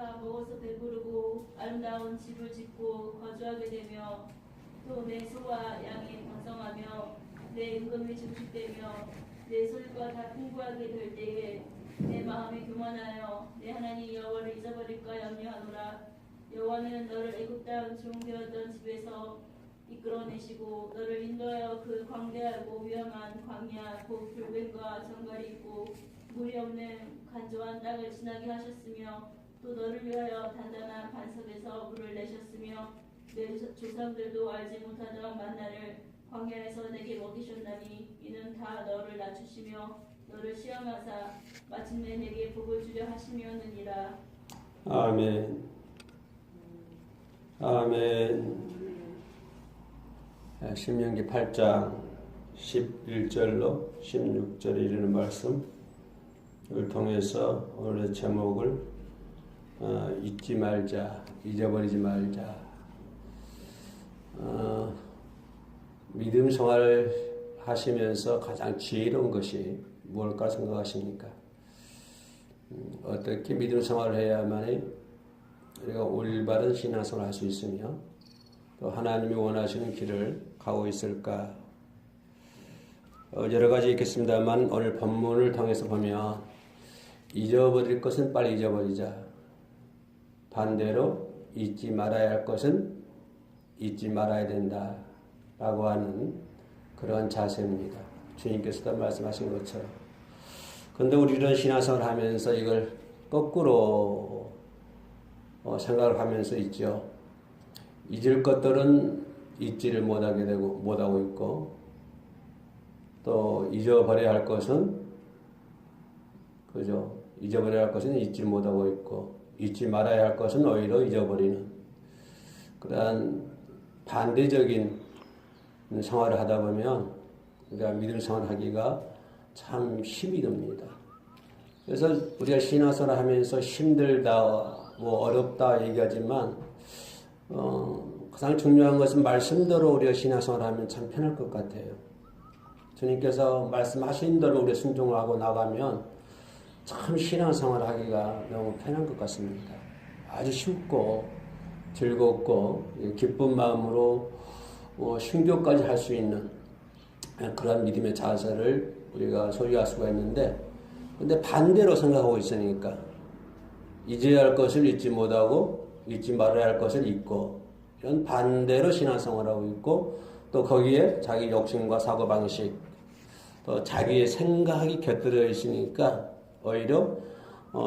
우리가 먹어서 배부르고 아름다운 집을 짓고 거주하게 되며 또 내 소와 양이 번성하며 내 임금이 증식되며 내 소유가 다 풍부하게 될 때에 내 마음이 교만하여 내 하나님 여호와를 잊어버릴까 염려하노라. 여호와는 너를 애굽 땅 종되었던 집에서 이끌어내시고 너를 인도하여 그 광대하고 위험한 광야 곧 불뱀과 정갈이 있고 물이 없는 간조한 땅을 지나게 하셨으며 또 너를 위하여 단단한 반석에서 물을 내셨으며 내 조상들도 알지 못하던 만나를 광야에서 내게 먹이셨나니 이는 다 너를 낮추시며 너를 시험하사 마침내 내게 복을 주려 하심이었느니라. 아멘. 아멘. 신명기 8장 11절로 16절에 이르는 말씀을 통해서 오늘의 제목을 잊지 말자, 잊어버리지 말자. 믿음 생활을 하시면서 가장 지혜로운 것이 뭘까 생각하십니까? 어떻게 믿음 생활을 해야만이 우리가 올바른 신앙생활을 할 수 있으며 또 하나님이 원하시는 길을 가고 있을까? 여러 가지 있겠습니다만 오늘 본문을 통해서 보면 잊어버릴 것은 빨리 잊어버리자. 반대로 잊지 말아야 할 것은 잊지 말아야 된다 라고 하는 그러한 자세입니다. 주님께서도 말씀하신 것처럼. 그런데 우리는 신앙생활을 하면서 이걸 거꾸로 생각을 하면서 있죠. 잊을 것들은 잊지를 못하고 있고 또 잊어버려야 할 것은 그죠? 잊어버려야 할 것은 잊지 못하고 있고 잊지 말아야 할 것은 오히려 잊어버리는 그러한 반대적인 생활을 하다 보면 우리가 믿음 생활을 하기가 참 힘이 듭니다. 그래서 우리가 신앙생활을 하면서 힘들다, 어렵다 얘기하지만 가장 중요한 것은 말씀대로 우리가 신앙생활을 하면 참 편할 것 같아요. 주님께서 말씀하신 대로 우리 순종을 하고 나가면 참 신앙생활을 하기가 너무 편한 것 같습니다. 아주 쉽고 즐겁고 기쁜 마음으로 순교까지 할 수 있는 그런 믿음의 자세를 우리가 소유할 수가 있는데 근데 반대로 생각하고 있으니까 잊어야 할 것을 잊지 못하고 잊지 말아야 할 것을 잊고 이런 반대로 신앙생활하고 있고 또 거기에 자기 욕심과 사고방식 또 자기의 생각이 곁들여 있으니까 오히려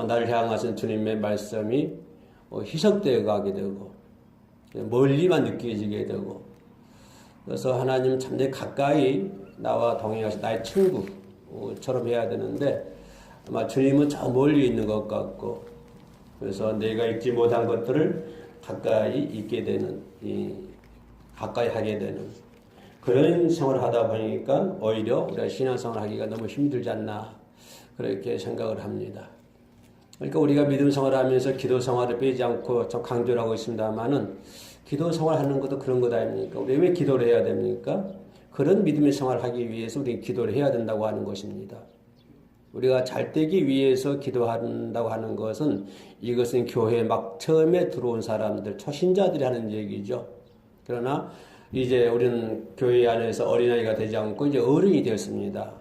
나를 향하신 주님의 말씀이 희석되어 가게 되고 멀리만 느껴지게 되고 그래서 하나님 참내 가까이 나와 동행하신 나의 친구처럼 해야 되는데 아마 주님은 저 멀리 있는 것 같고 그래서 내가 잊지 못한 것들을 가까이 있게 되는 가까이 하게 되는 그런 생활을 하다 보니까 오히려 우리가 신앙생활을 하기가 너무 힘들지 않나 그렇게 생각을 합니다. 그러니까 우리가 믿음 생활을 하면서 기도 생활을 빼지 않고 좀 강조를 하고 있습니다만은 기도 생활하는 것도 그런 것 아닙니까? 우리 왜 기도를 해야 됩니까? 그런 믿음의 생활을 하기 위해서 우리 기도를 해야 된다고 하는 것입니다. 우리가 잘되기 위해서 기도한다고 하는 것은 이것은 교회에 막 처음에 들어온 사람들, 초신자들이 하는 얘기죠. 그러나 이제 우리는 교회 안에서 어린아이가 되지 않고 이제 어른이 되었습니다.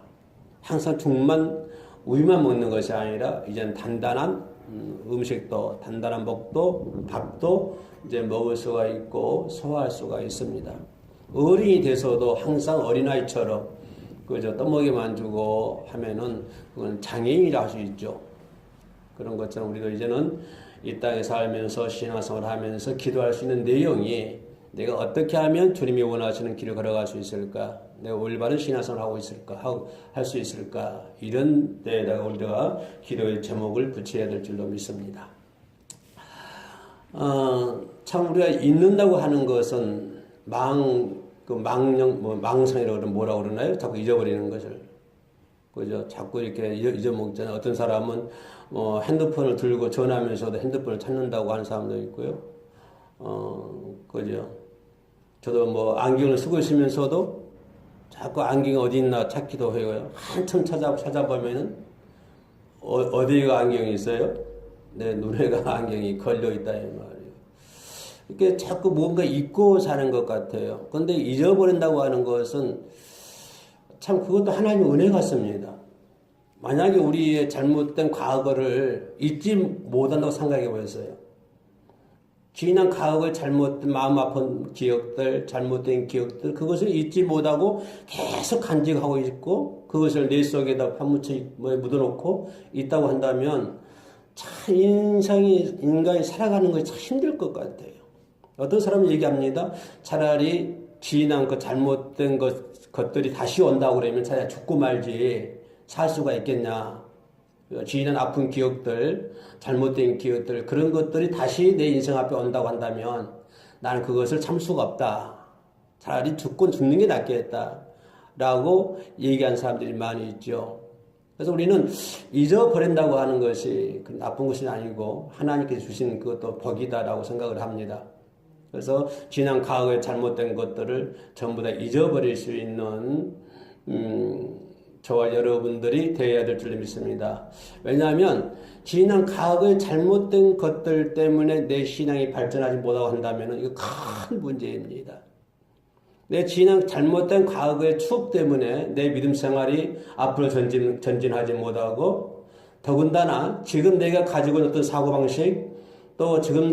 항상 우유만 먹는 것이 아니라 이제는 단단한 음식도, 단단한 먹도, 밥도 이제 먹을 수가 있고 소화할 수가 있습니다. 어른이 돼서도 항상 어린아이처럼 그저 떠먹이만 주고 하면은 그건 장애인이라 할 수 있죠. 그런 것처럼 우리도 이제는 이 땅에 살면서 신앙생활을 하면서 기도할 수 있는 내용이 내가 어떻게 하면 주님이 원하시는 길을 걸어갈 수 있을까? 내가 올바른 신앙생활을 하고 있을까? 할 수 있을까? 이런 데에다가 우리가 기도의 제목을 붙여야 될 줄로 믿습니다. 참 우리가 잊는다고 하는 것은 망성이라고 그러면 뭐라고 그러나요? 자꾸 잊어버리는 것을. 그죠? 자꾸 이렇게 잊어먹잖아요. 어떤 사람은 핸드폰을 들고 전화하면서도 핸드폰을 찾는다고 하는 사람도 있고요. 그죠? 저도 안경을 쓰고 있으면서도 자꾸 안경이 어디 있나 찾기도 해요. 한참 찾아보면은 어디가 안경이 있어요? 내 눈에가 안경이 걸려 있다 이 말이에요. 이렇게 자꾸 뭔가 잊고 사는 것 같아요. 그런데 잊어버린다고 하는 것은 참 그것도 하나님의 은혜 같습니다. 만약에 우리의 잘못된 과거를 잊지 못한다고 생각해 보셨어요. 지난 과거의 잘못된 마음 아픈 기억들, 잘못된 기억들, 그것을 잊지 못하고 계속 간직하고 있고 그것을 내 속에다 파묻혀 묻어놓고 있다고 한다면 참 인간이 살아가는 것이 참 힘들 것 같아요. 어떤 사람은 얘기합니다. 차라리 지난 그 잘못된 것들이 다시 온다고 그러면 차라리 죽고 말지 살 수가 있겠냐. 지난 아픈 기억들, 잘못된 기억들, 그런 것들이 다시 내 인생 앞에 온다고 한다면 나는 그것을 참을 수가 없다. 차라리 죽는 게 낫겠다. 라고 얘기한 사람들이 많이 있죠. 그래서 우리는 잊어버린다고 하는 것이 나쁜 것이 아니고 하나님께서 주신 그것도 복이다라고 생각을 합니다. 그래서 지난 과거에 잘못된 것들을 전부 다 잊어버릴 수 있는 저와 여러분들이 되어야 될 줄 믿습니다. 왜냐하면 지난 과거의 잘못된 것들 때문에 내 신앙이 발전하지 못하고 한다면 이거 큰 문제입니다. 내 지난 잘못된 과거의 추억 때문에 내 믿음 생활이 앞으로 전진하지 못하고 더군다나 지금 내가 가지고 있는 어떤 사고방식 또 지금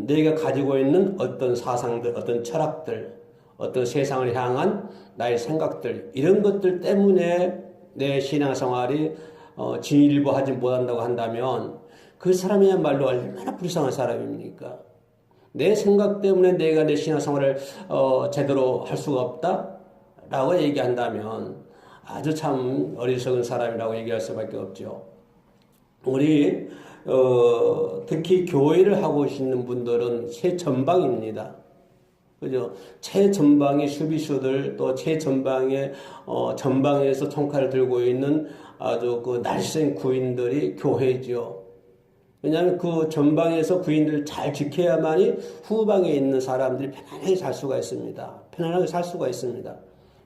내가 가지고 있는 어떤 사상들, 어떤 철학들, 어떤 세상을 향한 나의 생각들 이런 것들 때문에 내 신앙생활이 진일보하지 못한다고 한다면 그 사람이야말로 얼마나 불쌍한 사람입니까? 내 생각 때문에 내가 내 신앙생활을 제대로 할 수가 없다라고 얘기한다면 아주 참 어리석은 사람이라고 얘기할 수밖에 없죠. 우리 특히 교회를 하고 계시는 분들은 최전방입니다. 그죠? 최전방의 수비수들 또 최전방의 전방에서 총칼을 들고 있는 아주 그 날쌘 구인들이 교회죠. 왜냐하면 그 전방에서 구인들을 잘 지켜야만이 후방에 있는 사람들이 편안하게 살 수가 있습니다. 편안하게 살 수가 있습니다.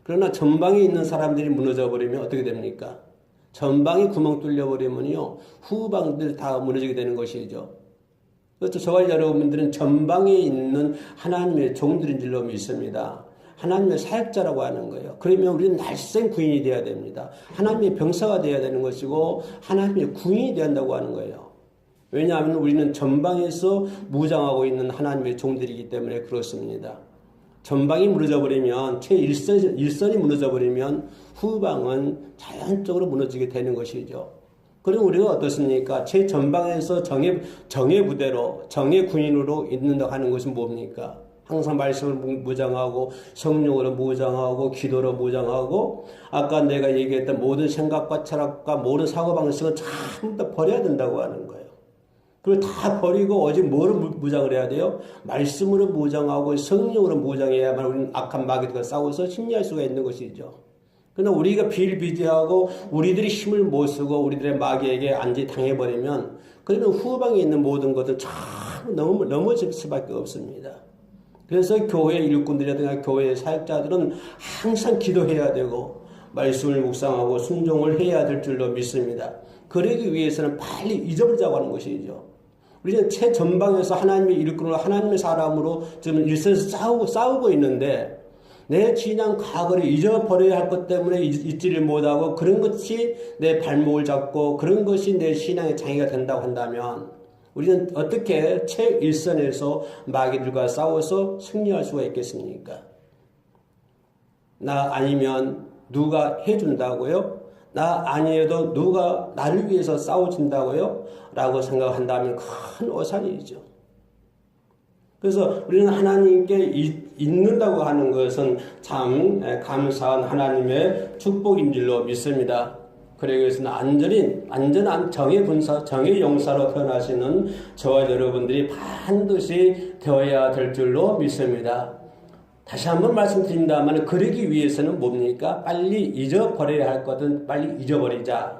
그러나 전방에 있는 사람들이 무너져 버리면 어떻게 됩니까? 전방이 구멍 뚫려 버리면요 후방들 다 무너지게 되는 것이죠. 그래서 저와 여러분들은 전방에 있는 하나님의 종들인 줄로 믿습니다. 하나님의 사역자라고 하는 거예요. 그러면 우리는 날쌘 구인이 되어야 됩니다. 하나님의 병사가 되어야 되는 것이고 하나님의 구인이 되어야 한다고 하는 거예요. 왜냐하면 우리는 전방에서 무장하고 있는 하나님의 종들이기 때문에 그렇습니다. 전방이 무너져버리면 일선이 무너져버리면 후방은 자연적으로 무너지게 되는 것이죠. 그럼 우리가 어떻습니까? 최전방에서 정의 부대로 정의 군인으로 있는다고 하는 것은 뭡니까? 항상 말씀을 무장하고 성령으로 무장하고 기도로 무장하고 아까 내가 얘기했던 모든 생각과 철학과 모든 사고방식을 전부 다 버려야 된다고 하는 거예요. 그걸 다 버리고 오직 뭐로 무장을 해야 돼요? 말씀으로 무장하고 성령으로 무장해야만 우리는 악한 마귀들과 싸워서 승리할 수가 있는 것이죠. 그러나 우리가 비일비재하고 우리들이 힘을 못 쓰고 우리들의 마귀에게 안지 당해버리면 그러면 후방에 있는 모든 것들 참 넘어질 수밖에 없습니다. 그래서 교회의 일꾼들이라든가 교회의 사역자들은 항상 기도해야 되고 말씀을 묵상하고 순종을 해야 될 줄로 믿습니다. 그러기 위해서는 빨리 잊어버리자고 하는 것이죠. 우리는 최전방에서 하나님의 일꾼으로 하나님의 사람으로 지금 일선에서 싸우고 있는데 내 지난 과거를 잊어버려야 할 것 때문에 잊지를 못하고 그런 것이 내 발목을 잡고 그런 것이 내 신앙의 장애가 된다고 한다면 우리는 어떻게 최일선에서 마귀들과 싸워서 승리할 수가 있겠습니까? 나 아니면 누가 해준다고요? 나 아니어도 누가 나를 위해서 싸워준다고요? 라고 생각한다면 큰 오산이죠. 그래서 우리는 하나님께 있는다고 하는 것은 참 감사한 하나님의 축복인 줄로 믿습니다. 그러기 위해서는 안전한 정의 용사로 태어나시는 저와 여러분들이 반드시 되어야 될 줄로 믿습니다. 다시 한번 말씀드립니다만 그러기 위해서는 뭡니까? 빨리 잊어버려야 할 것은 빨리 잊어버리자.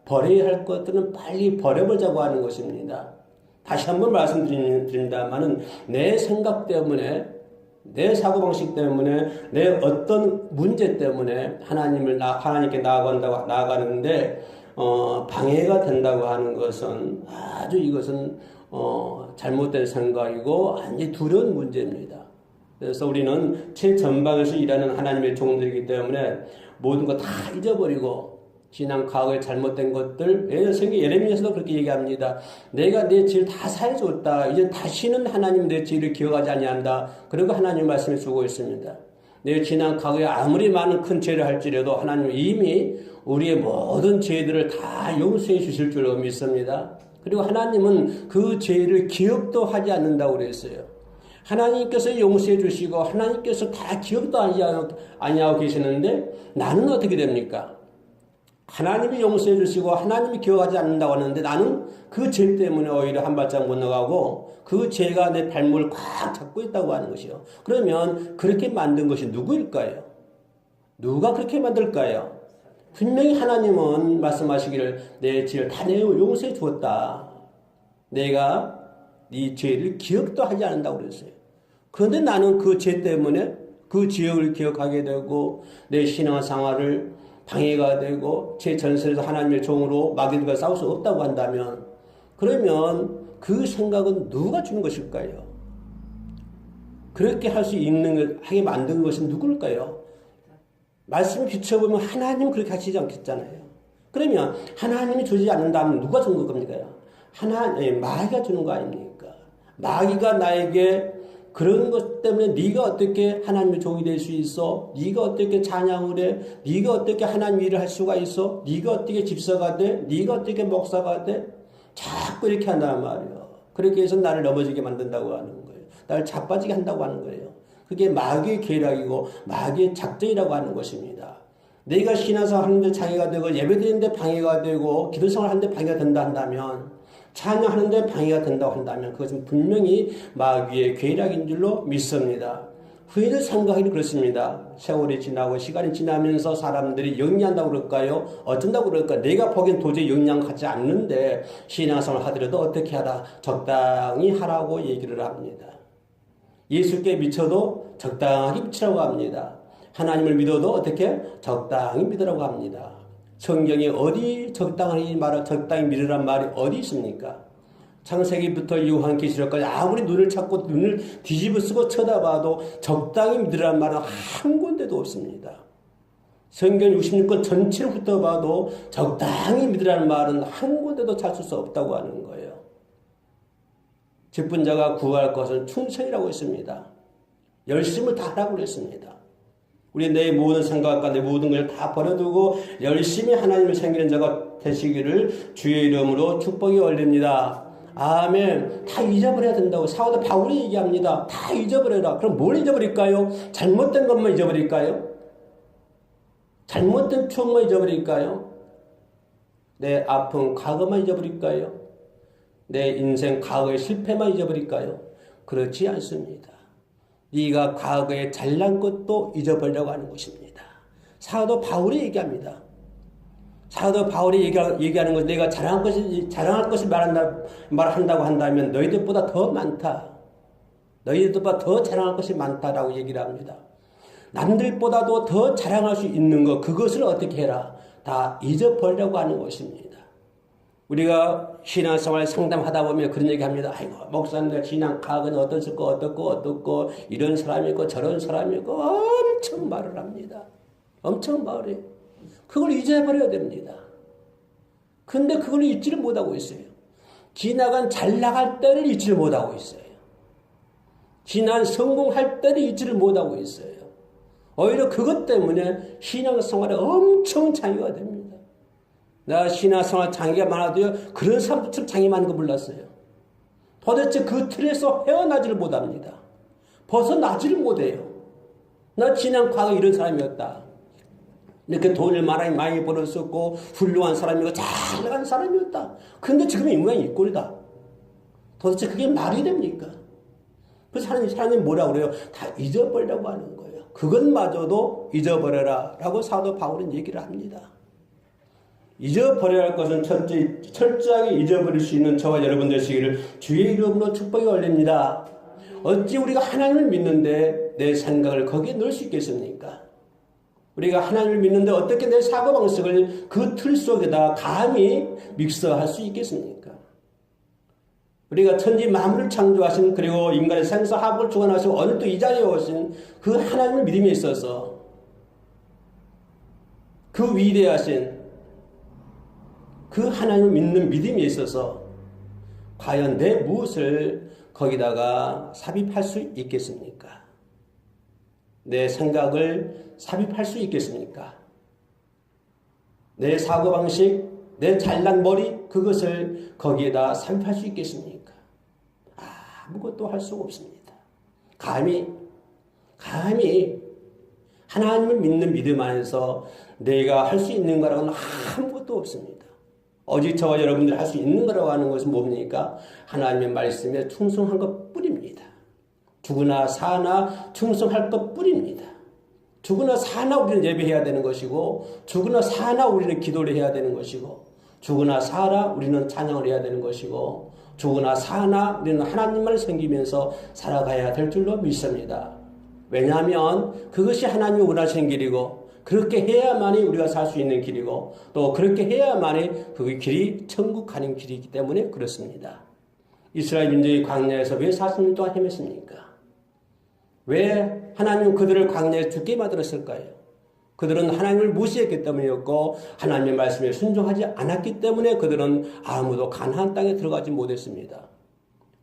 버려야 할 것들은 빨리 버려보자고 하는 것입니다. 다시 한번 말씀드립니다만 내 생각 때문에 내 사고방식 때문에 내 어떤 문제 때문에 하나님께 나아가는데 방해가 된다고 하는 것은 아주 이것은 잘못된 생각이고 완전히 두려운 문제입니다. 그래서 우리는 최전방에서 일하는 하나님의 종들이기 때문에 모든 거 다 잊어버리고 지난 과거에 잘못된 것들, 성경 예레미야서도 그렇게 얘기합니다. 내가 내 죄를 다 사해줬다. 이제 다시는 하나님 내 죄를 기억하지 아니한다. 그리고 하나님 말씀을 주고 있습니다. 내 지난 과거에 아무리 많은 큰 죄를 할지라도 하나님 이미 우리의 모든 죄들을 다 용서해 주실 줄로 믿습니다. 그리고 하나님은 그 죄를 기억도 하지 않는다고 그랬어요. 하나님께서 용서해 주시고 하나님께서 다 기억도 아니하고 계시는데 나는 어떻게 됩니까? 하나님이 용서해 주시고 하나님이 기억하지 않는다고 하는데 나는 그 죄 때문에 오히려 한 발짝 못 나가고 그 죄가 내 발목을 꽉 잡고 있다고 하는 것이요. 그러면 그렇게 만든 것이 누구일까요? 누가 그렇게 만들까요? 분명히 하나님은 말씀하시기를 내 죄를 다 내어 용서해 주었다. 내가 네 죄를 기억도 하지 않는다고 그랬어요. 그런데 나는 그 죄 때문에 그 지역을 기억하게 되고 내 신앙생활을 방해가 되고 제 전선에서 하나님의 종으로 마귀들과 싸울 수 없다고 한다면 그러면 그 생각은 누가 주는 것일까요? 그렇게 할 수 있는 하게 만든 것은 누굴까요? 말씀을 비춰보면 하나님은 그렇게 하시지 않겠잖아요. 그러면 하나님이 주지 않는다면 누가 주는 겁니까? 마귀가 주는 거 아닙니까? 마귀가 나에게 그런 것 때문에 네가 어떻게 하나님의 종이 될 수 있어? 네가 어떻게 찬양을 해? 네가 어떻게 하나님 일을 할 수가 있어? 네가 어떻게 집사가 돼? 네가 어떻게 목사가 돼? 자꾸 이렇게 한단 말이에요. 그렇게 해서 나를 넘어지게 만든다고 하는 거예요. 나를 자빠지게 한다고 하는 거예요. 그게 마귀의 계략이고 마귀의 작전이라고 하는 것입니다. 내가 신앙생활 하는데 장애가 되고 예배드리는데 방해가 되고 기도생활 하는데 방해가 된다 한다면 찬양하는데 방해가 된다고 한다면 그것은 분명히 마귀의 계략인 줄로 믿습니다. 후에는 생각하기 그렇습니다. 세월이 지나고 시간이 지나면서 사람들이 영리한다고 그럴까요? 어쩐다고 그럴까? 내가 보기엔 도저히 영리하지 않는데 신앙생활 하더라도 어떻게 하라? 적당히 하라고 얘기를 합니다. 예수께 미쳐도 적당히 미치라고 합니다. 하나님을 믿어도 어떻게? 적당히 믿으라고 합니다. 성경에 어디 적당히 믿으란 말이 어디 있습니까? 창세기부터 요한계시록까지 아무리 눈을 찾고 눈을 뒤집어 쓰고 쳐다봐도 적당히 믿으란 말은 한 군데도 없습니다. 성경 66권 전체를 훑어봐도 적당히 믿으라는 말은 한 군데도 찾을 수 없다고 하는 거예요. 직분 자가 구할 것은 충성이라고 했습니다. 열심을 다 하라고 그랬습니다. 우리 내 모든 생각과 내 모든 걸 다 버려두고 열심히 하나님을 섬기는 자가 되시기를 주의 이름으로 축복이 올립니다. 아멘. 다 잊어버려야 된다고 사도 바울이 얘기합니다. 다 잊어버려라. 그럼 뭘 잊어버릴까요? 잘못된 것만 잊어버릴까요? 잘못된 추억만 잊어버릴까요? 내 아픈 과거만 잊어버릴까요? 내 인생 과거의 실패만 잊어버릴까요? 그렇지 않습니다. 네가 과거에 잘난 것도 잊어버리려고 하는 것입니다. 사도 바울이 얘기합니다. 사도 바울이 얘기하는 것, 내가 자랑할 것을 말한다고 한다면 너희들보다 더 많다. 너희들보다 더 자랑할 것이 많다라고 얘기를 합니다. 남들보다도 더 자랑할 수 있는 것, 그것을 어떻게 해라? 다 잊어버리려고 하는 것입니다. 우리가 신앙생활 상담하다 보면 그런 얘기 합니다. 아이고, 목사님들 신앙 과거는 어떻고, 이런 사람이 있고, 저런 사람이 있고, 엄청 말을 합니다. 엄청 말해요. 그걸 잊어버려야 됩니다. 근데 그걸 잊지를 못하고 있어요. 지나간 잘 나갈 때를 잊지를 못하고 있어요. 지난 성공할 때를 잊지를 못하고 있어요. 오히려 그것 때문에 신앙생활에 엄청 장애가 됩니다. 나 신앙생활 장애가 많아도요, 그런 사람들처럼 장애 많은 거 몰랐어요. 도대체 그 틀에서 헤어나지를 못합니다. 벗어나지를 못해요. 나 지난 과거 이런 사람이었다. 이렇게 돈을 많이 벌었었고 훌륭한 사람이고 잘 나가는 사람이었다. 근데 지금 이 모양이 이 꼴이다. 도대체 그게 말이 됩니까? 그래서 하나님 뭐라고 그래요? 다 잊어버리라고 하는 거예요. 그것마저도 잊어버려라 라고 사도 바울은 얘기를 합니다. 잊어버려야 할 것은 철저하게 잊어버릴 수 있는 저와 여러분 되시기를 주의 이름으로 축복이 올립니다. 어찌 우리가 하나님을 믿는데 내 생각을 거기에 넣을 수 있겠습니까? 우리가 하나님을 믿는데 어떻게 내 사고방식을 그 틀 속에다 감히 믹서할 수 있겠습니까? 우리가 천지 만물을 창조하신 그리고 인간의 생사화복을 주관하시고 오늘도 이 자리에 오신 그 하나님을 믿음에 있어서 그 위대하신 그 하나님을 믿는 믿음에 있어서 과연 내 무엇을 거기다가 삽입할 수 있겠습니까? 내 생각을 삽입할 수 있겠습니까? 내 사고방식, 내 잘난 머리 그것을 거기에다 삽입할 수 있겠습니까? 아무것도 할 수가 없습니다. 감히 하나님을 믿는 믿음 안에서 내가 할 수 있는 거라고는 아무것도 없습니다. 오직 저와 여러분들이 할 수 있는 거라고 하는 것은 뭡니까? 하나님의 말씀에 충성한 것뿐입니다. 죽으나 사나 충성할 것뿐입니다. 죽으나 사나 우리는 예배해야 되는 것이고 죽으나 사나 우리는 기도를 해야 되는 것이고 죽으나 사나 우리는 찬양을 해야 되는 것이고 죽으나 사나 우리는 하나님만을 섬기면서 살아가야 될 줄로 믿습니다. 왜냐하면 그것이 하나님이 원하시는 길이고 그렇게 해야만이 우리가 살 수 있는 길이고 또 그렇게 해야만이 그 길이 천국 가는 길이기 때문에 그렇습니다. 이스라엘 민족이 광야에서 왜 40년 동안 헤맸습니까? 왜 하나님은 그들을 광야에 죽게 만들었을까요? 그들은 하나님을 무시했기 때문이었고 하나님의 말씀에 순종하지 않았기 때문에 그들은 아무도 가나안 땅에 들어가지 못했습니다.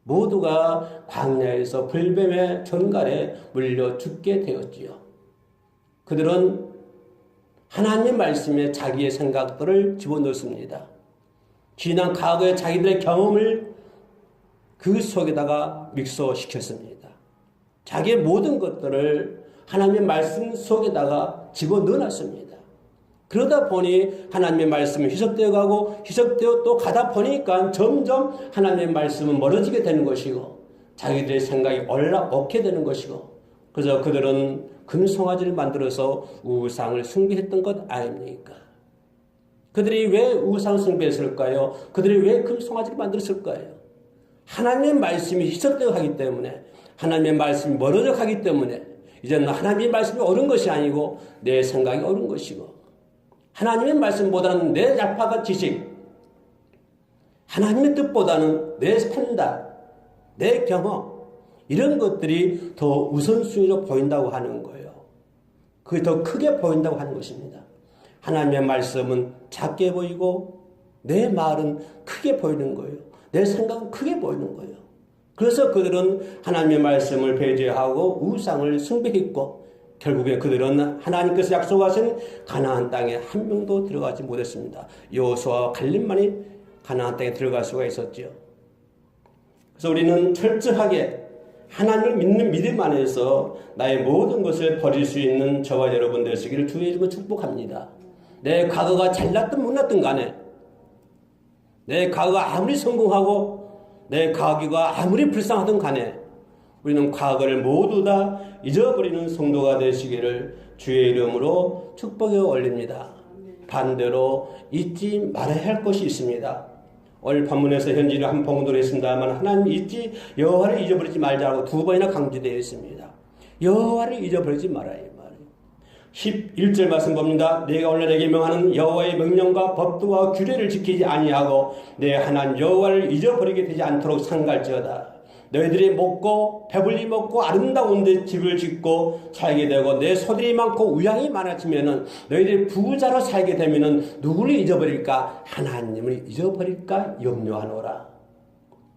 모두가 광야에서 불뱀의 전갈에 물려 죽게 되었지요. 그들은 하나님의 말씀에 자기의 생각들을 집어넣습니다. 지난 과거의 자기들의 경험을 그 속에다가 믹서시켰습니다. 자기의 모든 것들을 하나님의 말씀 속에다가 집어넣어놨습니다. 그러다 보니 하나님의 말씀이 희석되어 가고 희석되어 또 가다 보니까 점점 하나님의 말씀은 멀어지게 되는 것이고 자기들의 생각이 올라오게 되는 것이고 그래서 그들은 금송아지를 만들어서 우상을 숭배했던 것 아닙니까? 그들이 왜 우상 숭배했을까요? 그들이 왜 금송아지를 만들었을까요? 하나님의 말씀이 희석되어 가기 때문에 하나님의 말씀이 멀어져 가기 때문에 이제는 하나님의 말씀이 옳은 것이 아니고 내 생각이 옳은 것이고 하나님의 말씀보다는 내 얄팍한 지식 하나님의 뜻보다는 내 판단 내 경험 이런 것들이 더 우선순위로 보인다고 하는 거예요. 그게 더 크게 보인다고 하는 것입니다. 하나님의 말씀은 작게 보이고 내 말은 크게 보이는 거예요. 내 생각은 크게 보이는 거예요. 그래서 그들은 하나님의 말씀을 배제하고 우상을 숭배했고 결국에 그들은 하나님께서 약속하신 가나안 땅에 한 명도 들어가지 못했습니다. 여호수아와 갈렙만이 가나안 땅에 들어갈 수가 있었죠. 그래서 우리는 철저하게 하나님을 믿는 믿음 안에서 나의 모든 것을 버릴 수 있는 저와 여러분 되시기를 주의 이름으로 축복합니다. 내 과거가 잘났든 못났든 간에 내 과거가 아무리 성공하고 내 과거가 아무리 불쌍하든 간에 우리는 과거를 모두 다 잊어버리는 성도가 되시기를 주의 이름으로 축복에 올립니다. 반대로 잊지 말아야 할 것이 있습니다. 오늘 본문에서 현지를 한 봉독을 했습니다만 하나님 잊지 여호와를 잊어버리지 말자고 2번이나 강조되어 있습니다. 여호와를 잊어버리지 말아요. 11절 말씀 봅니다. 내가 오늘 내게 명하는 여호와의 명령과 법도와 규례를 지키지 아니하고 내 하나님 여호와를 잊어버리게 되지 않도록 삼갈지어다. 너희들이 먹고 배불리 먹고 아름다운 데 집을 짓고 살게 되고 내 소들이 많고 우양이 많아지면은 너희들이 부자로 살게 되면은 누구를 잊어버릴까? 하나님을 잊어버릴까 염려하노라.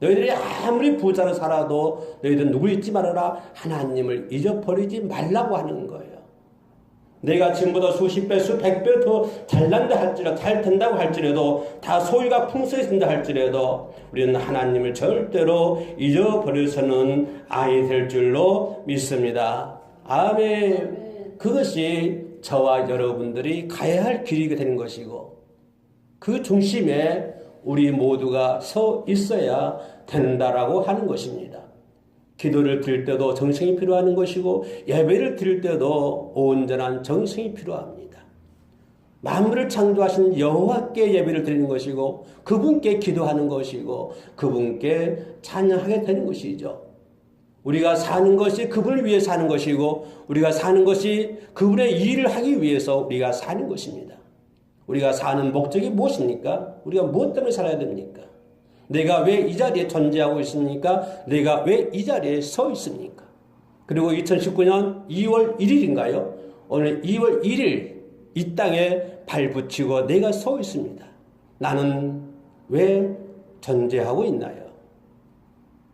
너희들이 아무리 부자로 살아도 너희들은 누구를 잊지 말아라. 하나님을 잊어버리지 말라고 하는 거예요. 내가 지금보다 수십 배, 수백 배 더 잘난다 할지라도, 잘 된다고 할지라도, 다 소유가 풍성해진다 할지라도, 우리는 하나님을 절대로 잊어버려서는 아니 될 줄로 믿습니다. 아멘. 그것이 저와 여러분들이 가야 할 길이 되는 것이고, 그 중심에 우리 모두가 서 있어야 된다라고 하는 것입니다. 기도를 드릴 때도 정성이 필요한 것이고 예배를 드릴 때도 온전한 정성이 필요합니다. 만물을 창조하신 여호와께 예배를 드리는 것이고 그분께 기도하는 것이고 그분께 찬양하게 되는 것이죠. 우리가 사는 것이 그분을 위해 사는 것이고 우리가 사는 것이 그분의 일을 하기 위해서 우리가 사는 것입니다. 우리가 사는 목적이 무엇입니까? 우리가 무엇 때문에 살아야 됩니까? 내가 왜 이 자리에 존재하고 있습니까? 내가 왜 이 자리에 서 있습니까? 그리고 2019년 2월 1일인가요? 오늘 2월 1일 이 땅에 발붙이고 내가 서 있습니다. 나는 왜 존재하고 있나요?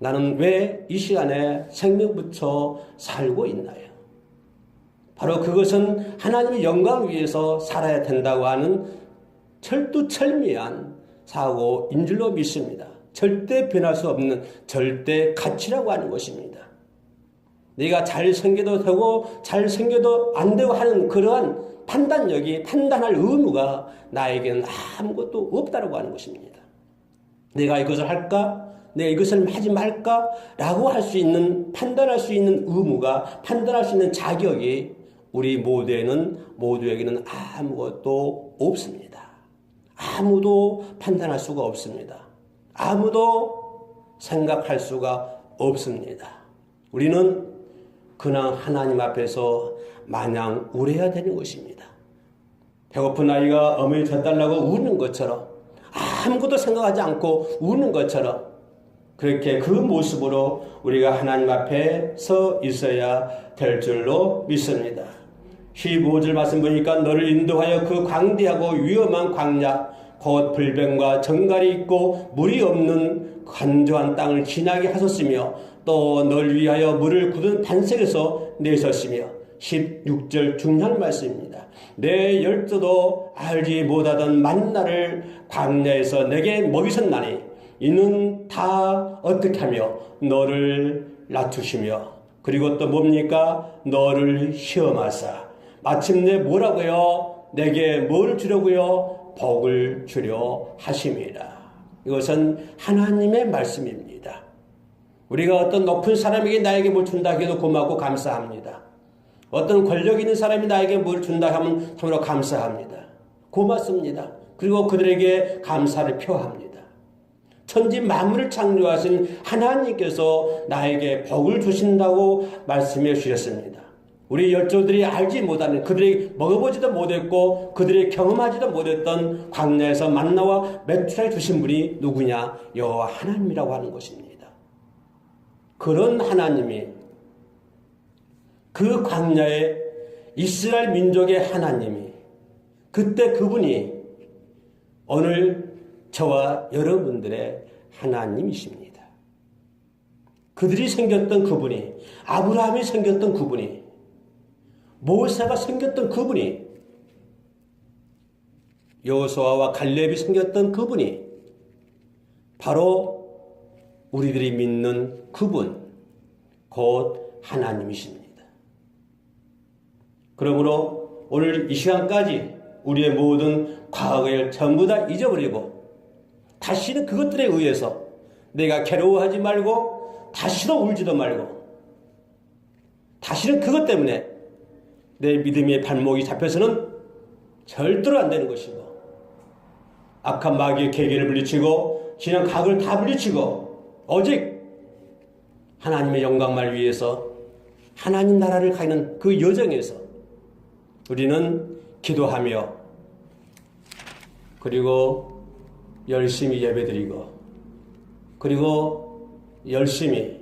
나는 왜 이 시간에 생명 붙여 살고 있나요? 바로 그것은 하나님의 영광을 위해서 살아야 된다고 하는 철두철미한 사고인 줄로 믿습니다. 절대 변할 수 없는 절대 가치라고 하는 것입니다. 내가 잘생겨도 되고 잘생겨도 안 되고 하는 그러한 판단력이 판단할 의무가 나에게는 아무것도 없다고 하는 것입니다. 내가 이것을 할까? 내가 이것을 하지 말까? 라고 할 수 있는 판단할 수 있는 의무가 판단할 수 있는 자격이 우리 모두에게는 아무것도 없습니다. 아무도 판단할 수가 없습니다. 아무도 생각할 수가 없습니다. 우리는 그냥 하나님 앞에서 마냥 울어야 되는 것입니다. 배고픈 아이가 어머니 젖달라고 우는 것처럼 아무것도 생각하지 않고 우는 것처럼 그렇게 그 모습으로 우리가 하나님 앞에 서 있어야 될 줄로 믿습니다. 15절 말씀 보니까 너를 인도하여 그 광대하고 위험한 광야 곧 불뱀과 정갈이 있고 물이 없는 건조한 땅을 지나게 하셨으며 또 널 위하여 물을 굳은 반석에서 내셨으며 16절 중요한 말씀입니다. 내 열조도 알지 못하던 만나를 광야에서 내게 먹이셨나니 이는 다 어떻게 하며 너를 낮추시며 그리고 또 뭡니까? 너를 시험하사 마침내 뭐라고요? 내게 뭘 주려고요? 복을 주려 하심이라. 이것은 하나님의 말씀입니다. 우리가 어떤 높은 사람에게 나에게 뭘 준다 해도 고맙고 감사합니다. 어떤 권력 있는 사람이 나에게 뭘 준다 하면 정말 감사합니다. 고맙습니다. 그리고 그들에게 감사를 표합니다. 천지 만물을 창조하신 하나님께서 나에게 복을 주신다고 말씀해 주셨습니다. 우리 열조들이 알지 못하는 그들이 먹어보지도 못했고 그들이 경험하지도 못했던 광야에서 만나와 메추라를 주신 분이 누구냐? 여호와 하나님이라고 하는 것입니다. 그런 하나님이 그 광야에 이스라엘 민족의 하나님이 그때 그분이 오늘 저와 여러분들의 하나님이십니다. 그들이 생겼던 그분이 아브라함이 생겼던 그분이 모세가 생겼던 그분이 여호수아와 갈렙이 생겼던 그분이 바로 우리들이 믿는 그분 곧 하나님이십니다. 그러므로 오늘 이 시간까지 우리의 모든 과거를 전부 다 잊어버리고 다시는 그것들에 의해서 내가 괴로워하지 말고 다시도 울지도 말고 다시는 그것 때문에 내 믿음의 발목이 잡혀서는 절대로 안 되는 것이고 악한 마귀의 계계를 물리치고 진한 각을 다 물리치고 오직 하나님의 영광만을 위해서 하나님 나라를 가는 그 여정에서 우리는 기도하며 그리고 열심히 예배드리고 그리고 열심히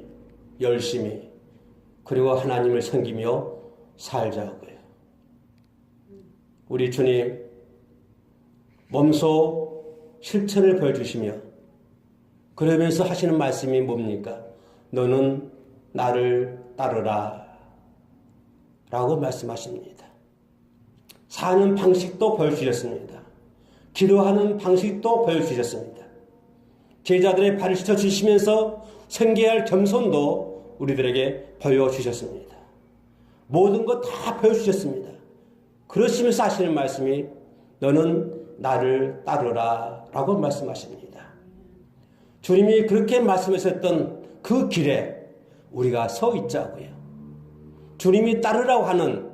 그리고 하나님을 섬기며 살자고요. 우리 주님 몸소 실천을 보여주시며 그러면서 하시는 말씀이 뭡니까? 너는 나를 따르라 라고 말씀하십니다. 사는 방식도 보여주셨습니다. 기도하는 방식도 보여주셨습니다. 제자들의 발을 씻어주시면서 생겨야 할 겸손도 우리들에게 보여주셨습니다. 모든 것 다 보여주셨습니다. 그러시면서 하시는 말씀이 너는 나를 따르라 라고 말씀하십니다. 주님이 그렇게 말씀하셨던 그 길에 우리가 서 있자고요. 주님이 따르라고 하는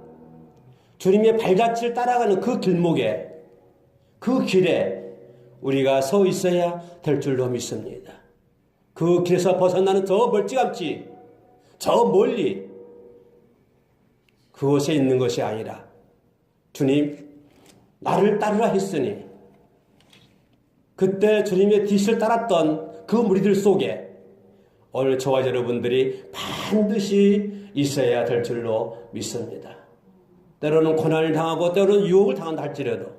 주님의 발자취를 따라가는 그 길목에 그 길에 우리가 서 있어야 될 줄로 믿습니다. 그 길에서 벗어나는 저 멀찌감치 저 멀리 그곳에 있는 것이 아니라 주님 나를 따르라 했으니 그때 주님의 뒤를 따랐던 그 무리들 속에 오늘 저와 여러분들이 반드시 있어야 될 줄로 믿습니다. 때로는 고난을 당하고 때로는 유혹을 당한다 할지라도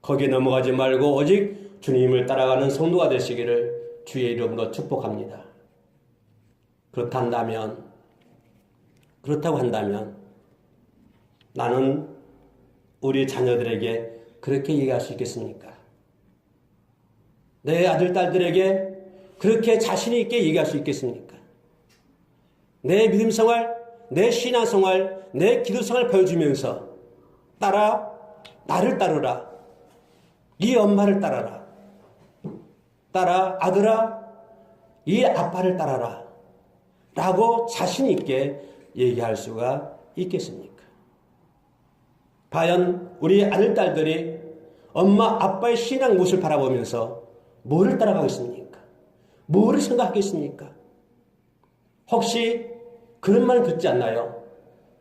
거기에 넘어가지 말고 오직 주님을 따라가는 성도가 되시기를 주의 이름으로 축복합니다. 그렇다고 한다면 나는 우리 자녀들에게 그렇게 얘기할 수 있겠습니까? 내 아들, 딸들에게 그렇게 자신 있게 얘기할 수 있겠습니까? 내 믿음 생활, 내 신앙 생활, 내 기도 생활 보여주면서 나를 따르라. 이 엄마를 따라라. 아들아, 이 아빠를 따라라. 라고 자신 있게 얘기할 수가 있겠습니까? 과연 우리 아들, 딸들이 엄마, 아빠의 신앙 모습을 바라보면서 뭐를 따라가겠습니까? 뭐를 생각하겠습니까? 혹시 그런 말 듣지 않나요?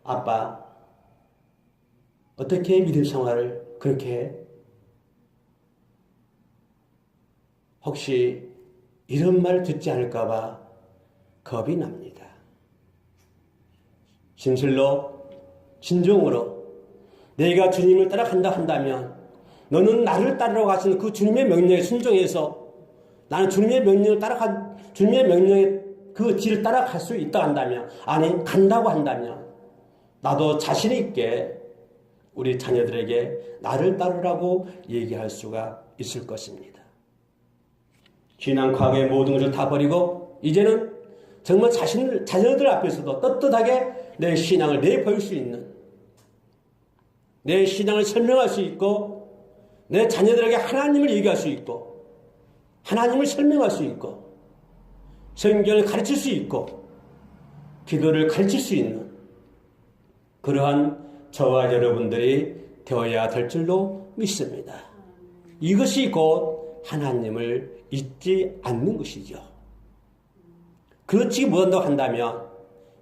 아빠, 어떻게 믿음 생활을 그렇게 해? 혹시 이런 말 듣지 않을까봐 겁이 납니다. 진정으로 내가 주님을 따라간다 한다면 너는 나를 따르러 가시는 그 주님의 명령에 순종해서 나는 주님의 명령에 그 뒤를 따라갈 수 있다 한다면, 아니 간다고 한다면 나도 자신 있게 우리 자녀들에게 나를 따르라고 얘기할 수가 있을 것입니다. 지난 과거의 모든 것을 다 버리고 이제는 정말 자녀들 앞에서도 떳떳하게 내 신앙을 내보일 수 있는, 내 신앙을 설명할 수 있고 내 자녀들에게 하나님을 얘기할 수 있고 하나님을 설명할 수 있고 성경을 가르칠 수 있고 기도를 가르칠 수 있는 그러한 저와 여러분들이 되어야 될 줄로 믿습니다. 이것이 곧 하나님을 잊지 않는 것이죠. 그렇지 못한다고 한다면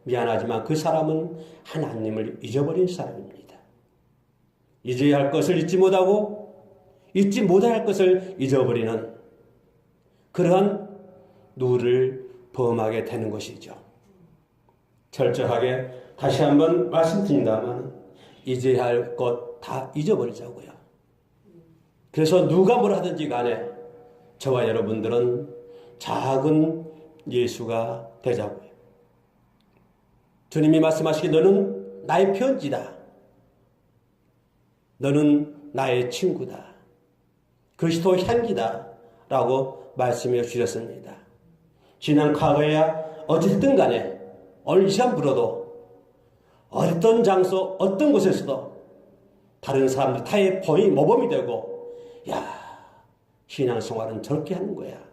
미안하지만 그 사람은 하나님을 잊어버린 사람입니다. 잊어야 할 것을 잊지 못하고 잊지 못해야 할 것을 잊어버리는 그러한 누를 범하게 되는 것이죠. 철저하게 다시 한번 말씀드린다면 잊어야 할 것 다 잊어버리자고요. 그래서 누가 뭘 하든지 간에 저와 여러분들은 작은 예수가 되자고요. 주님이 말씀하시기 너는 나의 편지다. 너는 나의 친구다. 그리스도 향기다. 라고 말씀해 주셨습니다. 지난 과거에야 어쨌든 간에 오늘 이 시간 불어도 어떤 장소 어떤 곳에서도 다른 사람들 타의 모범이 되고 신앙생활은 저렇게 하는 거야.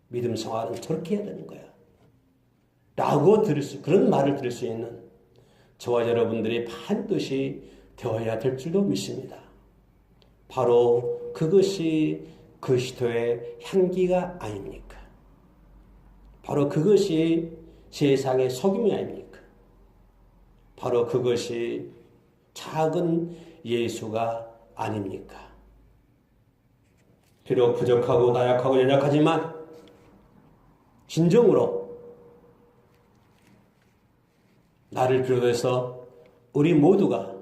믿음 생활은 저렇게 해야 되는 거야. 라고 그런 말을 들을 수 있는 저와 여러분들이 반드시 되어야 될 줄로 믿습니다. 바로 그것이 그리스도의 향기가 아닙니까? 바로 그것이 세상의 소금이 아닙니까? 바로 그것이 작은 예수가 아닙니까? 비록 부족하고 나약하고 연약하지만 진정으로 나를 비롯해서 우리 모두가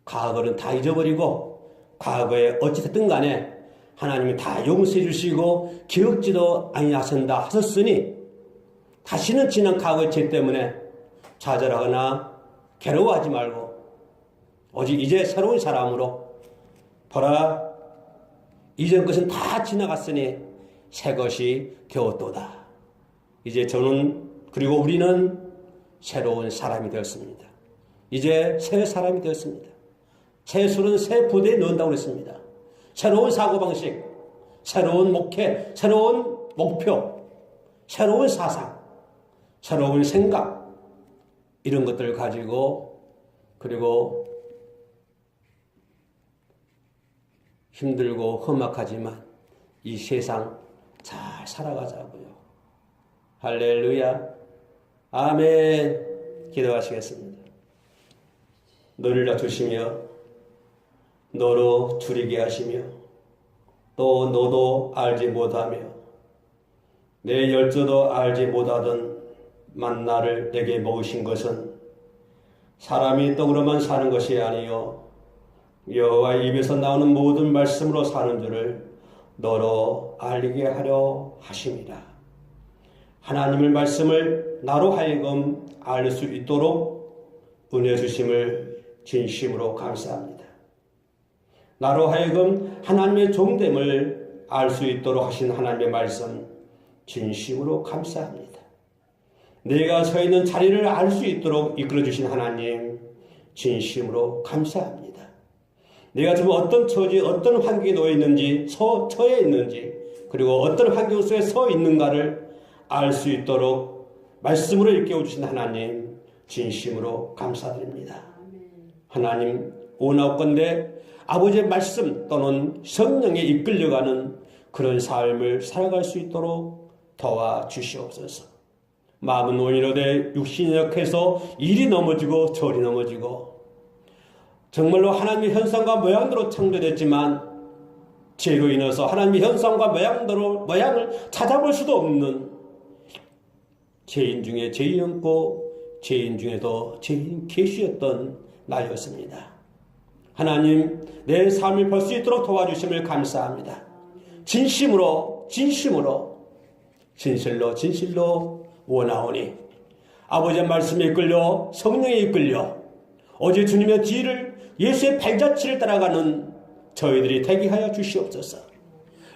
과거는 다 잊어버리고 과거에 어찌됐든 간에 하나님이 다 용서해 주시고 기억지도 아니하신다 하셨으니 다시는 지난 과거의 죄 때문에 좌절하거나 괴로워하지 말고 오직 이제 새로운 사람으로 보라 이전 것은 다 지나갔으니 새 것이 되었도다. 이제 저는 그리고 우리는 새로운 사람이 되었습니다. 이제 새 사람이 되었습니다. 새 술은 새 부대에 넣는다고 했습니다. 새로운 사고방식, 새로운 목회, 새로운 목표, 새로운 사상, 새로운 생각 이런 것들을 가지고 그리고 힘들고 험악하지만 이 세상 잘 살아가자고요. 할렐루야. 아멘. 기도하시겠습니다. 너를 낮추시며 너로 줄이게 하시며 또 너도 알지 못하며 내 열조도 알지 못하던 만나를 내게 먹으신 것은 사람이 떡으로만 사는 것이 아니요 여호와의 입에서 나오는 모든 말씀으로 사는 줄을 너로 알리게 하려 하심이라. 하나님의 말씀을 나로 하여금 알 수 있도록 은혜 주심을 진심으로 감사합니다. 나로 하여금 하나님의 종됨을 알 수 있도록 하신 하나님의 말씀 진심으로 감사합니다. 내가 서 있는 자리를 알 수 있도록 이끌어 주신 하나님 진심으로 감사합니다. 내가 지금 어떤 처지, 어떤 환경에 놓여 있는지, 처해 있는지, 그리고 어떤 환경 속에 서 있는가를 알 수 있도록 말씀으로 일깨워 주신 하나님 진심으로 감사드립니다. 하나님 원하건대 아버지의 말씀 또는 성령에 이끌려가는 그런 삶을 살아갈 수 있도록 도와주시옵소서. 마음은 오히려 육신이 약해서 이리 넘어지고 저리 넘어지고 정말로 하나님의 형상과 모양대로 창조됐지만 죄로 인해서 하나님의 형상과 모양을 찾아볼 수도 없는 죄인 중에 죄인이었고 죄인 중에도 죄인 계시였던 나였습니다. 하나님 내 삶을 볼 수 있도록 도와주심을 감사합니다. 진실로 원하오니 아버지의 말씀에 이끌려 성령에 이끌려 어제 주님의 뒤를 예수의 발자취를 따라가는 저희들이 되게 하여 주시옵소서.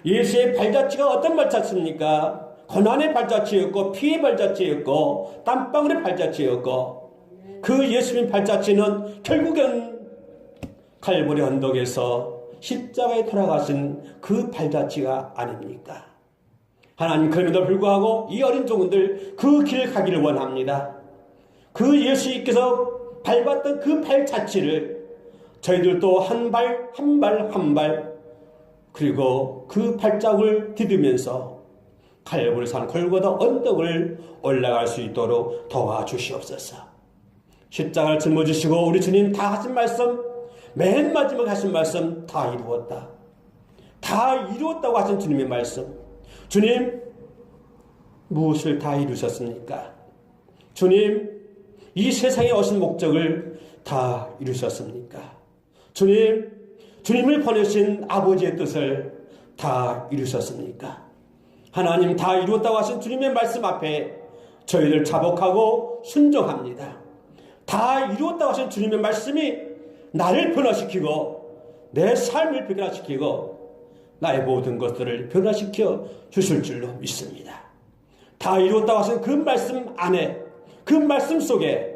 예수의 발자취가 어떤 발자취입니까? 고난의 발자취였고 피의 발자취였고 땀방울의 발자취였고 그 예수님 발자취는 결국엔 칼보리 언덕에서 십자가에 돌아가신 그 발자취가 아닙니까? 하나님 그럼에도 불구하고 이 어린 종들 그 길을 가기를 원합니다. 그 예수님께서 밟았던 그 발자취를 저희들도 한 발 그리고 그 발자국을 디디면서 칼보리산 골고다 언덕을 올라갈 수 있도록 도와주시옵소서. 십자가를 짊어지시고 우리 주님 다 하신 말씀, 맨 마지막에 하신 말씀 다 이루었다. 다 이루었다고 하신 주님의 말씀. 주님 무엇을 다 이루셨습니까? 주님 이 세상에 오신 목적을 다 이루셨습니까? 주님을 보내신 아버지의 뜻을 다 이루셨습니까? 하나님 다 이루었다고 하신 주님의 말씀 앞에 저희들 자복하고 순종합니다. 다 이루었다고 하신 주님의 말씀이 나를 변화시키고 내 삶을 변화시키고 나의 모든 것들을 변화시켜 주실 줄로 믿습니다. 다 이루었다고 하신 그 말씀 안에 그 말씀 속에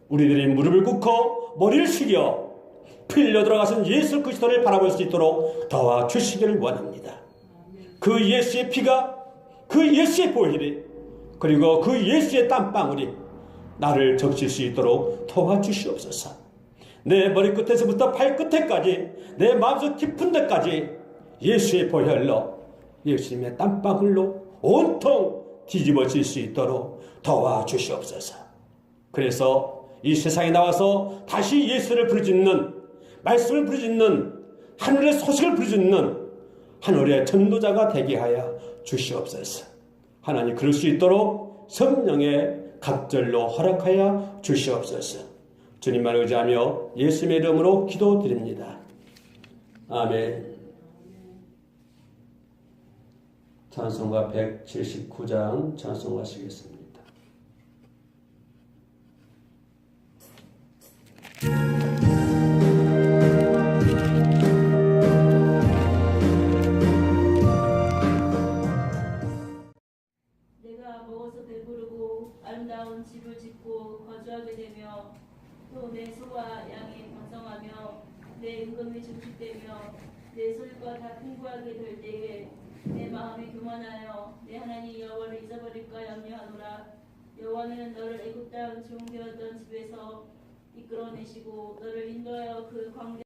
우리들이 무릎을 꿇고 머리를 숙여 피 흘려 들어가신 예수 그리스도를 바라볼 수 있도록 도와주시기를 원합니다. 그 예수의 피가 그 예수의 보혈이 그리고 그 예수의 땀방울이 나를 적실 수 있도록 도와주시옵소서. 내 머리끝에서부터 발끝에까지 내 마음속 깊은 데까지 예수의 보혈로 예수님의 땀방울로 온통 뒤집어질 수 있도록 도와주시옵소서. 그래서 이 세상에 나와서 다시 예수를 부르짖는 말씀을 부르짖는 하늘의 소식을 부르짖는 하늘의 전도자가 되게 하여 주시옵소서. 하나님 그럴 수 있도록 성령의 갑절로 허락하여 주시옵소서. 주님만 의지하며 예수님의 이름으로 기도드립니다. 아멘. 찬송가 179장 찬송하시겠습니다. 내가 먹어서 배부르고 아름다운 집을 짓고 거주하게 되며 또 내 소와 양이 번성하며 내 임금이 증식되며 내 소유가 다 풍부하게 될 때에 내 마음이 교만하여 내 하나님 여호와를 잊어버릴까 염려하노라. 여호와는 너를 애굽 땅 종되었던 집에서 이끌어내시고 너를 인도하여 그 광대